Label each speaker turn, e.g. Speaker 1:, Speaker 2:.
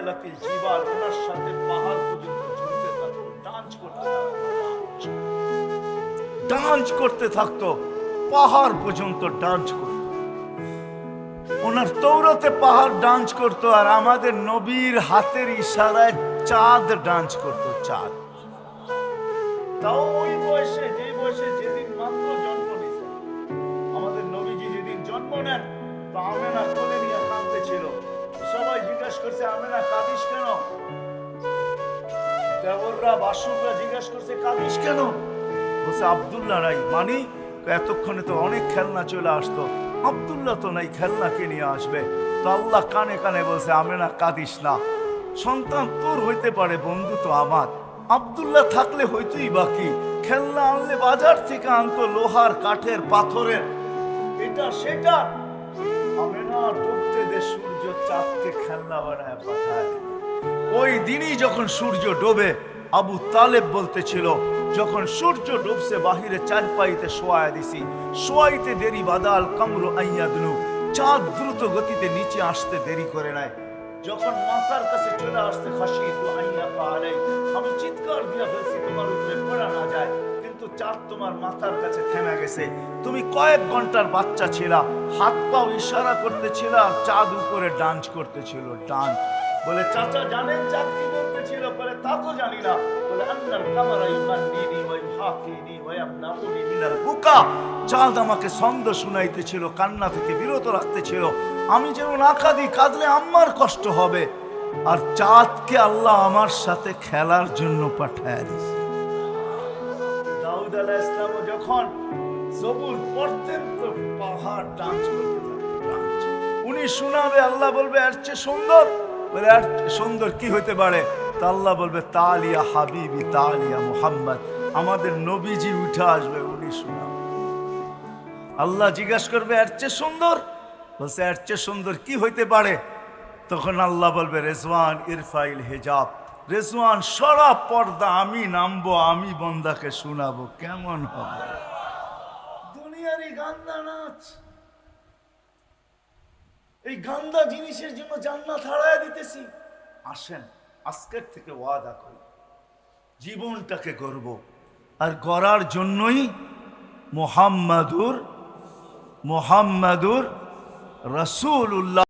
Speaker 1: নাজলাতিল জিবাল, ওনার সাথে পাহাড় পর্যন্ত ঝুলতে থাকতো, ডান্স করতে থাকতো, ডান্স করতে থাকতো, পাহাড় পর্যন্ত ডান্স করতো। ওনার তৌরাতে পাহাড় ডান্স করতো, আর আমাদের নবীর হাতের ইশারায় চাঁদ ডান্স করতো, চাঁদ। তাও ওই বয়সে, যে বয়সে যেদিন মাত্র জন্ম নিয়েছে আমাদের নবীজি, যেদিন জন্ম নেন, তো আমেনা কোলে নিয়ে কাঁদতেছিল। সবাই জিজ্ঞাসা করছে, আমেনা কাঁদিস কেন? দেবররা বাসুকরা জিজ্ঞাসা করছে, কাঁদিস কেন? বলছে আব্দুল্লাহ নাই। মানি এতক্ষণে তো অনেক খেলনা চলে আসতো, আব্দুল্লাহ তো নাই, খেলনা কে নিয়ে আসবে? তো আল্লাহ কানে কানে বলছে, আমেনা কাঁদিস না, সন্তান তোর হইতে পারে, বন্ধু তো আমার। আব্দুল্লাহ থাকলে হইতোই বাকি, খেলনা আনলে বাজার থেকে আনতো, লোহার, কাঠের, পাথরের, এটা সেটা। আমেনা ডুবতে দে সূর্য, চাঁদকে খেলনা বানায় পাঠায়। ওই দিনই যখন সূর্য ডোবে, আবু তালেব বলতেছিল, যখন সূর্য ডুবছে বাহিরে চারপাইতে শোয়া দিছি, শোয়াইতে দেরি বাদাল কামরু আইয়াদনু, চাঁদ দ্রুত গতিতে নিচে আসতে দেরি করে নাই। যখন মাথার কাছে চলে আসতে খাসিতু আইয়া পাহাড়ে, আমি চিৎকার দিয়ে ফেলছি তোমার উপরে পড়া না যায়, কিন্তু চাঁদ তোমার মাথার কাছে থেমে গেছে। তুমি কয়েক ঘন্টার বাচ্চা ছিলা, হাত পাও ইশারা করতেছিল, আর চাঁদ উপরে ডান্স করতেছিল, ডান্স। বলে চাচা জানেন চাঁদ কি বলতেছিল? বলে তা তো জানি না। বলে আন্নাল কামারা ইউগান্নিনি ওয়া ইউহাকিনি ওয়া ইয়ামনাউনি মিনাল বুকা, চাঁদ আমাকে ছন্দ শুনাইতেছিল, কান্না থেকে বিরত রাখতেছিল, আমি যেন না কাঁদি, কাঁদলে আমার কষ্ট হবে। আর চাঁদকে আল্লাহ আমার সাথে খেলার জন্য পাঠায় দিয়েছে। দাউদ আলাইহিস সালাম যখন জবুর পড়তেন, তো পাহাড় ডান্স করতে থাকতো, ডান্স। উনি শোনাবে, আল্লাহ বলবে এর চেয়ে সুন্দর। বলে আর সুন্দর কি হইতে পারে? তা আল্লাহ বলবে তালিয়া হাবিবি তালিয়া মুহাম্মদ, আমাদের নবীজি উঠে আসবে, উনি শোনাবে। আল্লাহ জিজ্ঞাসা করবে এর চেয়ে সুন্দর? বলছে এর চেয়ে সুন্দর কি হইতে পারে? তখন আল্লাহ বলবে রেজওয়ান ইরফাইল হিজাব, রেজওয়ান সরা পর্দা, আমি নামবো, আমি বন্দাকে শোনাবো। কেমন হবে? দুনিয়ারই গান্দা নাচ, এই গান্দা জিনিসের জন্য জান্নাত হারায় দিতেছি। আসেন আজকের থেকে ওয়াদা করি, জীবনটাকে গড়ব, আর গড়ার জন্যই মুহাম্মাদুর রাসূলুল্লাহ